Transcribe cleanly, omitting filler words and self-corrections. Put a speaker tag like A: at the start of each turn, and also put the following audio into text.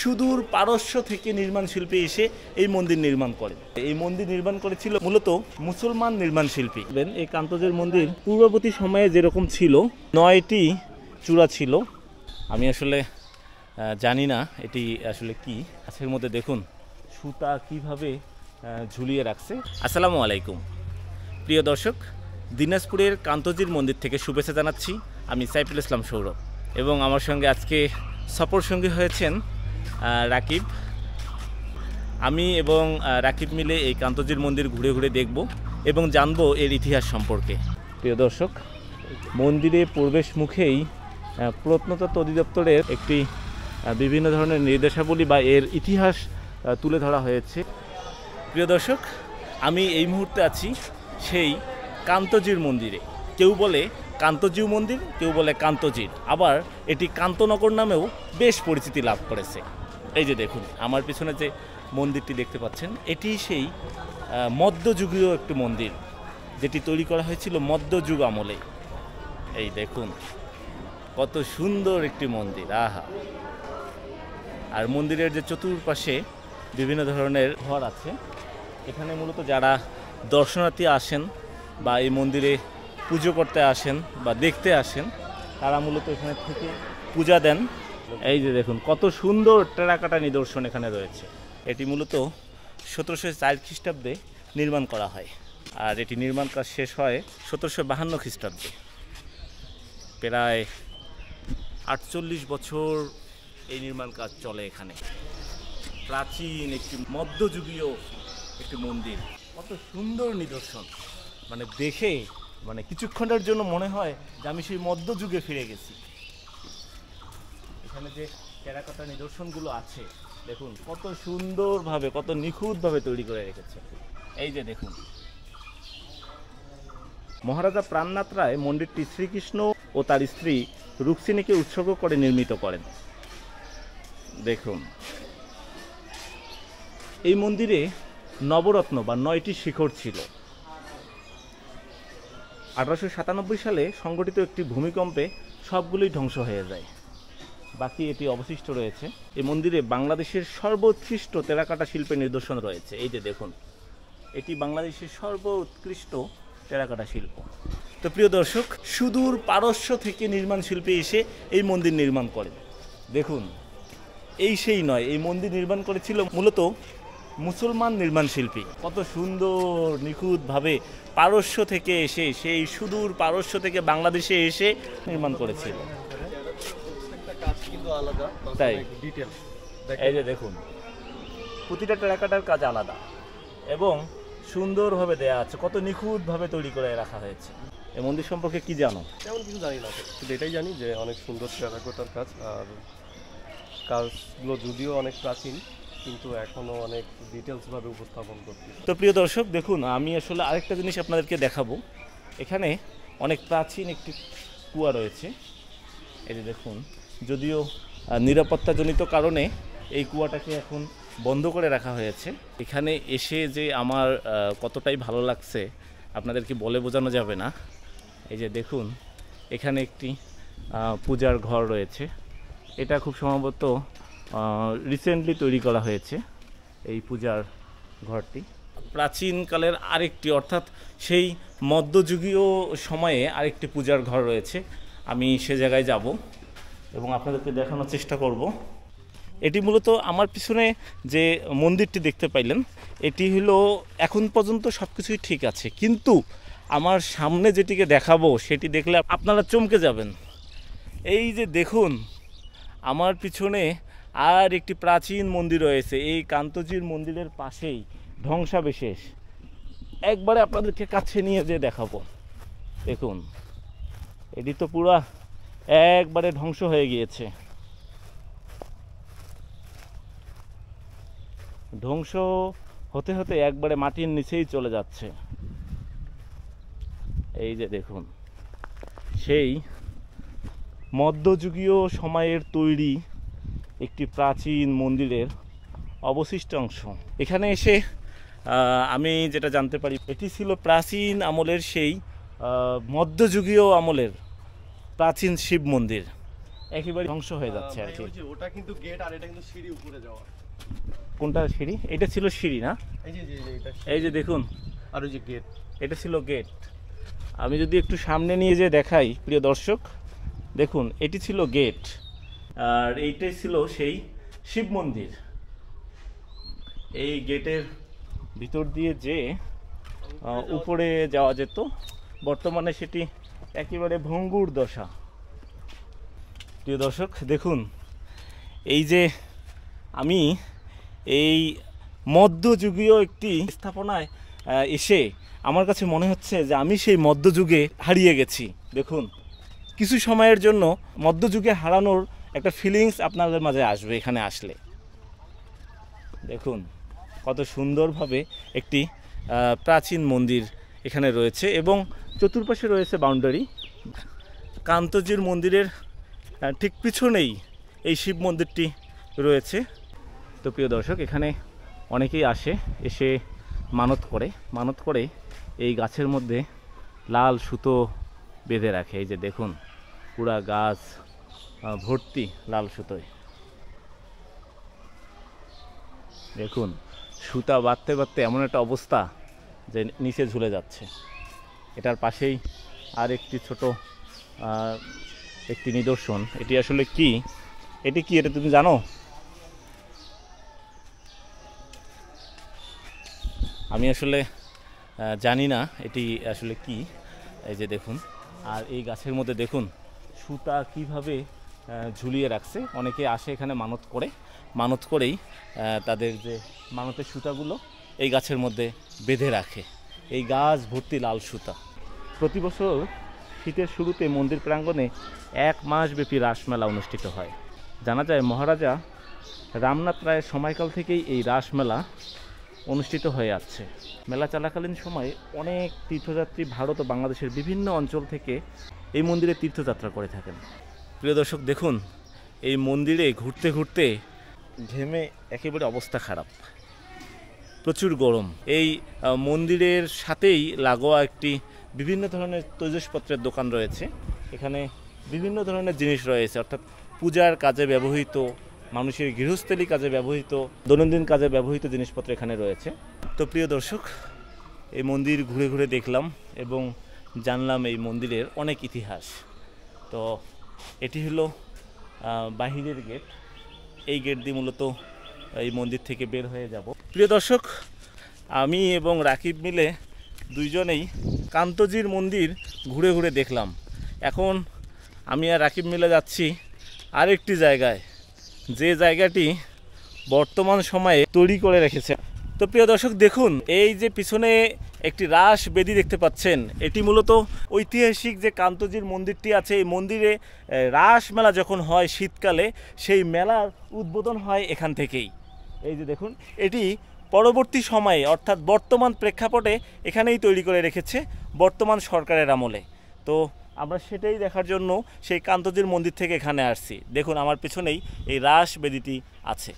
A: সুদূর পারস্য থেকে নির্মাণ শিল্পী এসে এই মন্দির নির্মাণ করেন। এই মন্দির নির্মাণ করেছিল মূলত মুসলমান নির্মাণ শিল্পী। এই কান্তজির মন্দির পূর্ববর্তী সময়ে যেরকম ছিল 9টি চূড়া ছিল। আমি আসলে জানি না এটি আসলে কি। গাছের মধ্যে দেখুন সুতা কিভাবে ঝুলিয়ে রাখছে। আসসালামু আলাইকুম প্রিয় দর্শক, দিনাজপুরের কান্তজির মন্দির থেকে শুভেচ্ছা জানাচ্ছি। আমি সাইফুল ইসলাম সৌরভ এবং আমার সঙ্গে আজকে সফর সঙ্গী হয়েছেন রাকিব। আমি এবং রাকিব মিলে এই কান্তজির মন্দির ঘুরে ঘুরে দেখব এবং জানবো এর ইতিহাস সম্পর্কে। প্রিয় দর্শক, মন্দিরে প্রবেশ মুখেই প্রত্নতত্ত্ব অধিদপ্তরের একটি বিভিন্ন ধরনের নির্দেশাবলী বা এর ইতিহাস তুলে ধরা হয়েছে। প্রিয় দর্শক, আমি এই মুহূর্তে আছি সেই কান্তজির মন্দিরে। কেউ বলে কান্তজিউ মন্দির, কেউ বলে কান্তজির, আবার এটি কান্তনগর নামেও বেশ পরিচিতি লাভ করেছে। এই যে দেখুন আমার পিছনে যে মন্দিরটি দেখতে পাচ্ছেন, এটি সেই মধ্যযুগীয় একটি মন্দির যেটি তৈরি করা হয়েছিল মধ্যযুগ আমলে। এই দেখুন কত সুন্দর একটি মন্দির, আহা! আর মন্দিরের যে চতুর্পাশে বিভিন্ন ধরনের ঘর আছে, এখানে মূলত যারা দর্শনার্থী আসেন বা এই মন্দিরে পুজো করতে আসেন বা দেখতে আসেন, তারা মূলত এখানে থেকে পূজা দেন। এই যে দেখুন কত সুন্দর টেরাকোটা নিদর্শন এখানে রয়েছে। এটি মূলত 1704 খ্রিস্টাব্দে নির্মাণ করা হয়, আর এটি নির্মাণ কাজ শেষ হয় 1752 খ্রিস্টাব্দে। প্রায় 48 বছর এই নির্মাণ কাজ চলে এখানে। প্রাচীন একটি মধ্যযুগীয় একটি মন্দির, কত সুন্দর নিদর্শন, মানে দেখে কিছুক্ষণের জন্য মনে হয় যে আমি সেই মধ্যযুগে ফিরে গেছি। এখানে যে টেরাকোটা নিদর্শনগুলো আছে দেখুন কত সুন্দরভাবে, কত নিখুঁতভাবে তৈরি করে রেখেছে। এই যে দেখুন, মহারাজা প্রাণনাথ রায় মন্দিরটি শ্রীকৃষ্ণ ও তার স্ত্রী রুক্মিণীকে উৎসর্গ করে নির্মিত করেন। দেখুন এই মন্দিরে নবরত্ন বা 9টি শিখর ছিল। 1897 সালে সংঘটিত একটি ভূমিকম্পে সবগুলোই ধ্বংস হয়ে যায়, বাকি এটি অবশিষ্ট রয়েছে। এই মন্দিরে বাংলাদেশের সর্বোৎকৃষ্ট টেরাকোটা শিল্পের নিদর্শন রয়েছে। এই যে দেখুন, এটি বাংলাদেশের সর্বোৎকৃষ্ট টেরাকোটা শিল্প। তো প্রিয় দর্শক, সুদূর পারস্য থেকে নির্মাণ শিল্পী এসে এই মন্দির নির্মাণ করেন। দেখুন এই সেই নয়, এই মন্দির নির্মাণ করেছিল মূলত মুসলমান নির্মাণ শিল্পী। কত সুন্দর নিখুঁতভাবে পারস্য থেকে এসে, সেই সুদূর পারস্য থেকে বাংলাদেশে এসে নির্মাণ করেছিল। তাই এই যে দেখুন প্রতিটা টেরাকোটার কাজ আলাদা এবং সুন্দরভাবে দেয়া আছে, কত নিখুঁতভাবে তৈরি করে রাখা হয়েছে। এই মন্দির সম্পর্কে কি জানো?
B: তেমন কিছু জানি না, শুধু এটাই জানি যে অনেক সুন্দর টেরাকোটার কাজ, আর কাজগুলো যদিও অনেক প্রাচীন কিন্তু এখনো অনেক ডিটেলসভাবে উপস্থাপন করছে।
A: তো প্রিয় দর্শক দেখুন, আমি আসলে আরেকটা জিনিস আপনাদেরকে দেখাবো। এখানে অনেক প্রাচীন একটি কুয়া রয়েছে। এই যে দেখুন, যদিও নিরাপত্তাজনিত কারণে এই কুয়াটাকে এখন বন্ধ করে রাখা হয়েছে। এখানে এসে যে আমার কতটাই ভালো লাগছে আপনাদেরকে বলে বোঝানো যাবে না। এই যে দেখুন এখানে একটি পূজার ঘর রয়েছে। এটা খুব সম্ভবত রিসেন্টলি তৈরি করা হয়েছে এই পূজার ঘরটি। প্রাচীনকালের আরেকটি, অর্থাৎ সেই মধ্যযুগীয় সময়ে আরেকটি পূজার ঘর রয়েছে। আমি সে জায়গায় যাব এবং আপনাদেরকে দেখানোর চেষ্টা করব। এটি মূলত আমার পিছনে যে মন্দিরটি দেখতে পাইলেন, এটি হলো এখন পর্যন্ত সব কিছুই ঠিক আছে, কিন্তু আমার সামনে যেটিকে দেখাবো সেটি দেখলে আপনারা চমকে যাবেন। এই যে দেখুন আমার পিছনে আর একটি প্রাচীন মন্দির রয়েছে। এই কান্তজির মন্দিরের পাশেই ধ্বংসাবশেষ, একবারে আপনাদেরকে কাছে নিয়ে যেয়ে দেখাবো। দেখুন এটি তো পুরা একবারে ধ্বংস হয়ে গিয়েছে। ধ্বংস হতে হতে একবারে মাটির নিচেই চলে যাচ্ছে। এই যে দেখুন সেই মধ্যযুগীয় সময়ের তৈরি একটি প্রাচীন মন্দিরের অবশিষ্ট অংশ। এখানে এসে আমি যেটা জানতে পারি, এটি ছিল প্রাচীন আমলের সেই মধ্যযুগীয় আমলের প্রাচীন শিব মন্দির। একেবারে ধ্বংস হয়ে যাচ্ছে আর কি।
B: ওই যে ওটা কিন্তু গেট আর এটা কিন্তু সিঁড়ি উপরে যাওয়া।
A: কোনটা সিঁড়ি? এটা ছিল সিঁড়ি না?
B: এই যে এটা
A: এই যে দেখুন,
B: আর ওই যে গেট,
A: এটা ছিল গেট। আমি যদি একটু সামনে নিয়ে যেয়ে দেখাই প্রিয় দর্শক, দেখুন এটি ছিল গেট, আর এইটাই ছিল সেই শিব মন্দির। এই গেটের ভিতর দিয়ে যে উপরে যাওয়া যেত, বর্তমানে সেটি একেবারে ভঙ্গুর দশা। প্রিয় দর্শক দেখুন, এই যে আমি এই মধ্যযুগীয় একটি স্থাপনায় এসে আমার কাছে মনে হচ্ছে যে আমি সেই মধ্যযুগে হারিয়ে গেছি। দেখুন, কিছু সময়ের জন্য মধ্যযুগে হারানোর একটা ফিলিংস আপনাদের মাঝে আসবে এখানে আসলে। দেখুন কত সুন্দরভাবে একটি প্রাচীন মন্দির এখানে রয়েছে এবং চতুর্পাশে রয়েছে বাউন্ডারি। কান্তজির মন্দিরের ঠিক পিছনেই এই শিব মন্দিরটি রয়েছে। তো প্রিয় দর্শক, এখানে অনেকেই আসে, এসে মানত করে এই গাছের মধ্যে লাল সুতো বেঁধে রাখে। এই যে দেখুন, পুরা গাছ ভর্তি লাল সুতোয়। দেখুন সুতা বাঁধতে বাঁধতে এমন একটা অবস্থা যে নিচে ঝুলে যাচ্ছে। এটার পাশেই আর একটি ছোট একটি নিদর্শন। এটি আসলে কি? এটি কি, এটা তুমি জানো? আমি আসলে জানি না এটি আসলে কি। এই যে দেখুন, আর এই গাছের মধ্যে দেখুন সুতা কিভাবে ঝুলিয়ে রাখছে। অনেকে আসে এখানে মানত করেই তাদের যে মানতের সুতাগুলো এই গাছের মধ্যে বেঁধে রাখে। এই গাছ ভর্তি লাল সুতা। প্রতি বছর শীতের শুরুতে মন্দির প্রাঙ্গণে 1 মাসব্যাপী রাসমেলা অনুষ্ঠিত হয়। জানা যায় মহারাজা রামনাথ রায়ের সময়কাল থেকেই এই রাসমেলা অনুষ্ঠিত হয়ে আসছে। মেলা চলাকালীন সময়ে অনেক তীর্থযাত্রী ভারত ও বাংলাদেশের বিভিন্ন অঞ্চল থেকে এই মন্দিরে তীর্থযাত্রা করে থাকেন। প্রিয় দর্শক দেখুন, এই মন্দিরে ঘুরতে ঘুরতে ঘেমে একেবারে অবস্থা খারাপ, প্রচুর গরম। এই মন্দিরের সাথেই লাগোয়া একটি বিভিন্ন ধরনের তৈজসপত্রের দোকান রয়েছে। এখানে বিভিন্ন ধরনের জিনিস রয়েছে, অর্থাৎ পূজার কাজে ব্যবহৃত, মানুষের গৃহস্থলী কাজে ব্যবহৃত, দৈনন্দিন কাজে ব্যবহৃত জিনিসপত্র এখানে রয়েছে। তো প্রিয় দর্শক, এই মন্দির ঘুরে ঘুরে দেখলাম এবং জানলাম এই মন্দিরের অনেক ইতিহাস। তো এটি হলো বাহিরের গেট। এই গেট দিয়ে মূলত এই মন্দির থেকে বের হয়ে যাব। প্রিয় দর্শক, আমি এবং রাকিব মিলে দুইজনেই কান্তজির মন্দির ঘুরে ঘুরে দেখলাম। এখন আমি আর রাকিব মিলে যাচ্ছি আরেকটি জায়গায়, যে জায়গাটি বর্তমান সময়ে তৈরি করে রেখেছে। তো প্রিয় দর্শক দেখুন, এই যে পিছনে একটি রাস বেদি দেখতে পাচ্ছেন, এটি মূলত ঐতিহাসিক যে কান্তজির মন্দিরটি আছে, এই মন্দিরে রাস মেলা যখন হয় শীতকালে, সেই মেলার উদ্বোধন হয় এখান থেকেই। এই যে দেখুন, এটি পরবর্তী সময়ে অর্থাৎ বর্তমান প্রেক্ষাপটে এখানেই তৈরি করে রেখেছে বর্তমান সরকারের আমলে। তো আমরা সেটাই দেখার জন্য সেই কান্তজির মন্দির থেকে এখানে আসছি। দেখুন আমার পিছনেই এই রাস বেদিটি আছে।